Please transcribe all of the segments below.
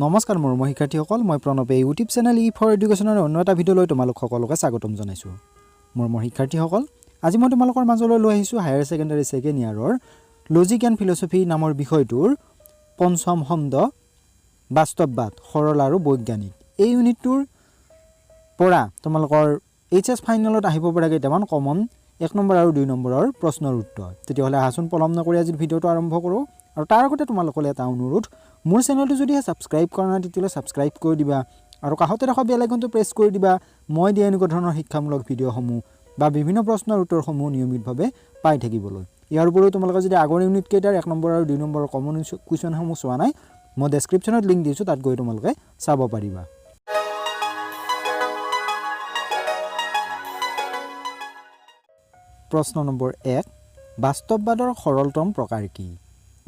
নমস্কাৰ মোৰ শিক্ষাৰ্থীসকল মই প্ৰণৱ এই ইউটিউব চেনেল ফৰ এডুকেশ্যনৰ অন্য এটা ভিডিঅ'লৈ তোমালোক সকলোকে স্বাগতম জনাইছোঁ মোৰ শিক্ষাৰ্থীসকল আজি মই তোমালোকৰ মাজলৈ লৈ আহিছোঁ হায়াৰ ছেকেণ্ডাৰী ছেকেণ্ড ইয়াৰৰ লজিক এণ্ড ফিলচফি নামৰ বিষয়টোৰ পঞ্চম খণ্ড বাস্তৱবাদ সৰল আৰু বৈজ্ঞানিক এই ইউনিটটোৰ পৰা তোমালোকৰ এইচএছ ফাইনেলত আহিব পৰা কেইটামান কমন 1 নম্বৰ আৰু 2 নম্বৰৰ প্ৰশ্নৰ উত্তৰ তেতিয়াহ'লে আহাচোন পলম নকৰি আজি ভিডিঅ'টো আৰম্ভ কৰোঁ আৰু তাৰ আগতে তোমালোকলৈ এটা অনুৰোধ মোৰ চেনেলটো যদি সাবস্ক্ৰাইব কৰা নাই তেতিয়াহ'লে সাবস্ক্ৰাইব কৰি দিবা আৰু কাষতে থকা বেল আইকনটো প্ৰেছ কৰি দিবা মই দিয়া এনেকুৱা ধৰণৰ শিক্ষামূলক ভিডিঅ'সমূহ বা বিভিন্ন প্ৰশ্নৰ উত্তৰসমূহ নিয়মিতভাৱে পাই থাকিবলৈ ইয়াৰ উপৰিও তোমালোকে যদি আগৰ ইউনিট কেইটাৰ 1 নম্বৰ আৰু 2 নম্বৰৰ কমন কুৱেশ্যনসমূহ চোৱা নাই মই ডেছক্ৰিপশ্যনত লিংক দিছোঁ তাত গৈ তোমালোকে চাব পাৰিবা প্ৰশ্ন নম্বৰ 1 বাস্তৱবাদৰ সৰলতম প্ৰকাৰ কি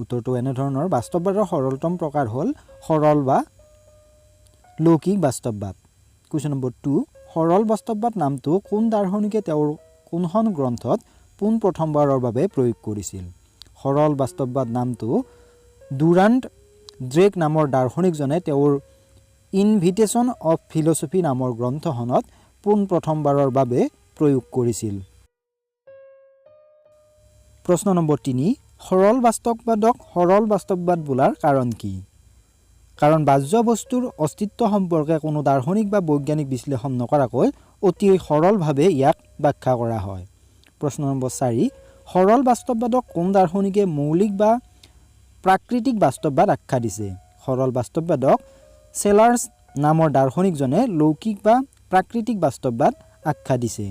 উত্তৰটো এনে ধৰণৰ বাস্তৱবাদৰ সৰলতম প্ৰকাৰ হ'ল সৰল বা লৌকিক বাস্তৱবাদ কুৱেশ্যন নম্বৰ 2 সৰল বাস্তৱবাদ নামটো কোন দাৰ্শনিকে তেওঁৰ কোনখন গ্ৰন্থত পোন প্ৰথমবাৰৰ বাবে প্ৰয়োগ কৰিছিল সৰল বাস্তৱবাদ নামটো ডুৰাণ্ড ড্ৰেক নামৰ দাৰ্শনিকজনে তেওঁৰ ইনভিটেশ্যন অফ ফিলচফি নামৰ গ্ৰন্থখনত পোন প্ৰথমবাৰৰ বাবে প্ৰয়োগ কৰিছিল প্ৰশ্ন নম্বৰ 3 সৰল বাস্তৱবাদক সৰল বাস্তৱবাদ বোলাৰ কাৰণ কি কাৰণ বাহ্য বস্তুৰ অস্তিত্ব সম্পৰ্কে কোনো দাৰ্শনিক বা বৈজ্ঞানিক বিশ্লেষণ নকৰাকৈ অতি সৰলভাৱে ইয়াক ব্যাখ্যা কৰা হয় প্ৰশ্ন নম্বৰ 4 সৰল বাস্তৱবাদক কোন দাৰ্শনিকে মৌলিক বা প্ৰাকৃতিক বাস্তৱবাদ আখ্যা দিছে সৰল বাস্তৱবাদক সেলাৰ্ছ নামৰ দাৰ্শনিকজনে লৌকিক বা প্ৰাকৃতিক বাস্তৱবাদ আখ্যা দিছে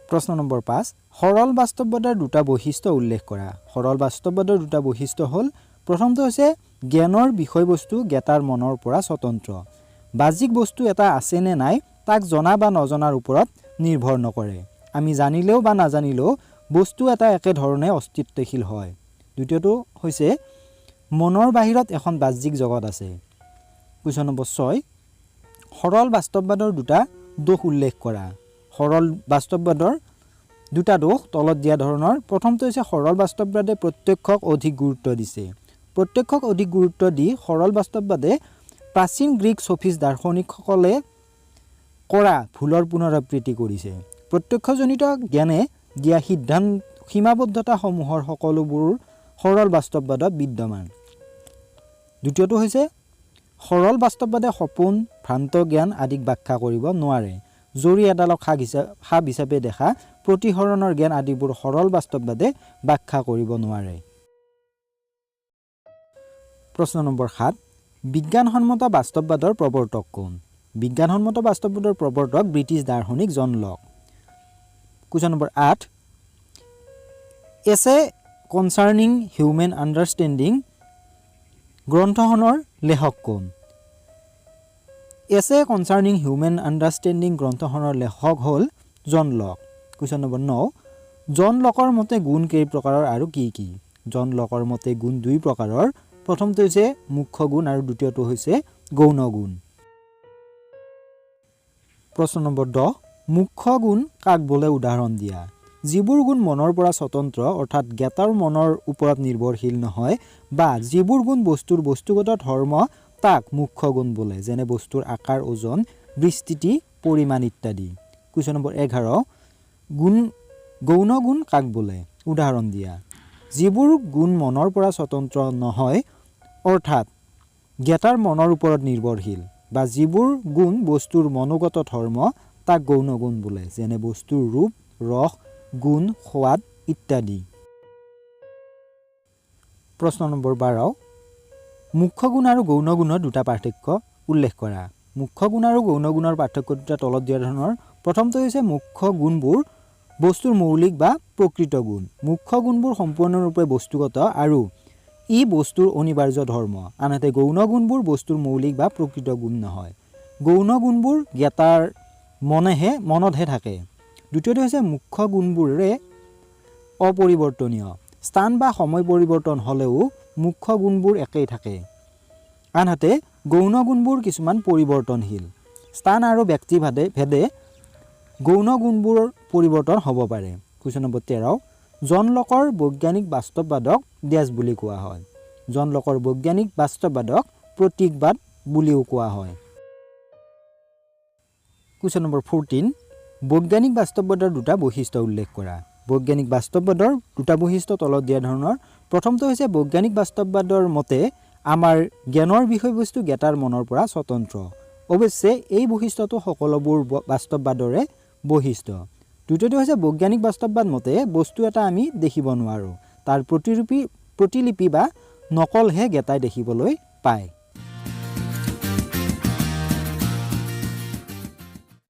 প্ৰশ্ন নম্বৰ 5 সৰল বাস্তৱবাদৰ দুটা বৈশিষ্ট্য উল্লেখ কৰা সৰল বাস্তৱবাদৰ দুটা বৈশিষ্ট্য হ'ল প্ৰথমটো হৈছে জ্ঞানৰ বিষয়বস্তু জ্ঞাতাৰ মনৰ পৰা স্বতন্ত্ৰ বাহ্যিক বস্তু এটা আছে নে নাই তাক জনা বা নজনাৰ ওপৰত নিৰ্ভৰ নকৰে আমি জানিলেও বা নাজানিলেও বস্তু এটা একে ধৰণে অস্তিত্বশীল হয় দ্বিতীয়টো হৈছে মনৰ বাহিৰত এখন বাহ্যিক জগত আছে কুৱেশ্যন নম্বৰ 6 সৰল বাস্তৱবাদৰ দুটা দোষ উল্লেখ কৰা সৰল বাস্তৱবাদৰ দুটা দোষ তলত দিয়া ধৰণৰ প্ৰথমটো হৈছে সৰল বাস্তৱবাদে প্ৰত্যক্ষক অধিক গুৰুত্ব দিছে প্ৰত্যক্ষক অধিক গুৰুত্ব দি সৰল বাস্তৱবাদে প্ৰাচীন গ্ৰীক সফিষ্ট দাৰ্শনিকসকলে কৰা ভুলৰ পুনৰাবৃত্তি কৰিছে প্ৰত্যক্ষজনিত জ্ঞানে দিয়া সিদ্ধান্ত সীমাবদ্ধতাসমূহৰ সকলোবোৰ সৰল বাস্তৱবাদত বিদ্যমান দ্বিতীয়টো হৈছে সৰল বাস্তৱবাদে সপোন ভ্ৰান্ত জ্ঞান আদিক ব্যাখ্যা কৰিব নোৱাৰে জৰি এডালক সাপ হিচাপে দেখা প্ৰতিহৰণৰ জ্ঞান আদিবোৰ সৰল বাস্তৱবাদে ব্যাখ্যা কৰিব নোৱাৰে প্ৰশ্ন নম্বৰ 7 বিজ্ঞানসন্মত বাস্তৱবাদৰ প্ৰৱৰ্তক কোন বিজ্ঞানসন্মত বাস্তৱবাদৰ প্ৰৱৰ্তক ব্ৰিটিছ দাৰ্শনিক জন লক কুৱেশ্যন নম্বৰ 8 এছে কনচাৰ্নিং হিউমেন আণ্ডাৰষ্টেণ্ডিং গ্ৰন্থখনৰ লেখক কোন এছে কনচাৰ্নিং হিউমেন আণ্ডাৰষ্টেণ্ডিং গ্ৰন্থখনৰ লেখক হ'ল জন লক কুৱেশ্যন নম্বৰ 9 জন লকৰ মতে গুণ কেই প্ৰকাৰৰ আৰু কি কি জন লকৰ মতে গুণ 2 প্ৰকাৰৰ প্ৰথমটো হৈছে মুখ্য গুণ আৰু দ্বিতীয়টো হৈছে গৌণ গুণ প্ৰশ্ন নম্বৰ 10 মুখ্য গুণ কাক বোলে উদাহৰণ দিয়া যিবোৰ গুণ মনৰ পৰা স্বতন্ত্ৰ অৰ্থাৎ জ্ঞাতাৰ মনৰ ওপৰত নিৰ্ভৰশীল নহয় বা যিবোৰ গুণ বস্তুৰ বস্তুগত ধৰ্ম তাক মুখ্য গুণ বোলে যেনে বস্তুৰ আকাৰ ওজন বিস্তৃতি পৰিমাণ ইত্যাদি কুৱেশ্যন নম্বৰ 11 গুণ গৌণ গুণ কাক বোলে উদাহৰণ দিয়া যিবোৰ গুণ মনৰ পৰা স্বতন্ত্ৰ নহয় অৰ্থাৎ জ্ঞাতাৰ মনৰ ওপৰত নিৰ্ভৰশীল বা যিবোৰ গুণ বস্তুৰ মনোগত ধৰ্ম তাক গৌণ গুণ বোলে যেনে বস্তুৰ ৰূপ ৰস গুণ সোৱাদ ইত্যাদি প্ৰশ্ন নম্বৰ 12 মুখ্য গুণ আৰু গৌণ গুণৰ দুটা পাৰ্থক্য উল্লেখ কৰা মুখ্য গুণ আৰু গৌণ গুণৰ পাৰ্থক্য দুটা তলত দিয়া ধৰণৰ প্ৰথমটো হৈছে মুখ্য গুণবোৰ বস্তুৰ মৌলিক বা প্ৰকৃত গুণ মুখ্য গুণবোৰ সম্পূৰ্ণৰূপে বস্তুগত আৰু ই বস্তুৰ অনিবাৰ্য ধৰ্ম আনহাতে গৌণ গুণবোৰ বস্তুৰ মৌলিক বা প্ৰকৃত গুণ নহয় গৌণ গুণবোৰ জ্ঞাতাৰ মনতহে থাকে দ্বিতীয়টো হৈছে মুখ্য গুণবোৰে অপৰিৱৰ্তনীয় স্থান বা সময় পৰিৱৰ্তন হ'লেও মুখ্য গুণবোৰ একেই থাকে আনহাতে গৌণ গুণবোৰ কিছুমান পৰিৱৰ্তনশীল স্থান আৰু ব্যক্তি ভেদে গৌণ গুণবোৰৰ পৰিৱৰ্তন হ'ব পাৰে। কুৱেশ্যন নম্বৰ 13 জন লকৰ বৈজ্ঞানিক বাস্তৱবাদক ডেছ বুলি কোৱা হয়। জন লোকৰ বৈজ্ঞানিক বাস্তৱবাদক প্ৰতীকবাদ বুলিও কোৱা হয়। কুৱেশ্যন নম্বৰ 14 বৈজ্ঞানিক বাস্তৱবাদৰ দুটা বৈশিষ্ট্য উল্লেখ কৰা। বৈজ্ঞানিক বাস্তৱবাদৰ দুটা বৈশিষ্ট্য তলত দিয়া ধৰণৰ। প্ৰথমটো হৈছে বৈজ্ঞানিক বাস্তৱবাদৰ মতে আমাৰ জ্ঞানৰ বিষয়বস্তু জ্ঞাতাৰ মনৰ পৰা স্বতন্ত্ৰ। অৱশ্যে এই বৈশিষ্ট্যটো সকলোবোৰ বাস্তৱবাদৰে বৈশিষ্ট্য। দ্বিতীয়টো হৈছে বৈজ্ঞানিক বাস্তৱবাদ মতে বস্তু এটা আমি দেখিব নোৱাৰোঁ, তাৰ প্ৰতিলিপি বা নকলহে জ্ঞাতাই দেখিবলৈ পায়।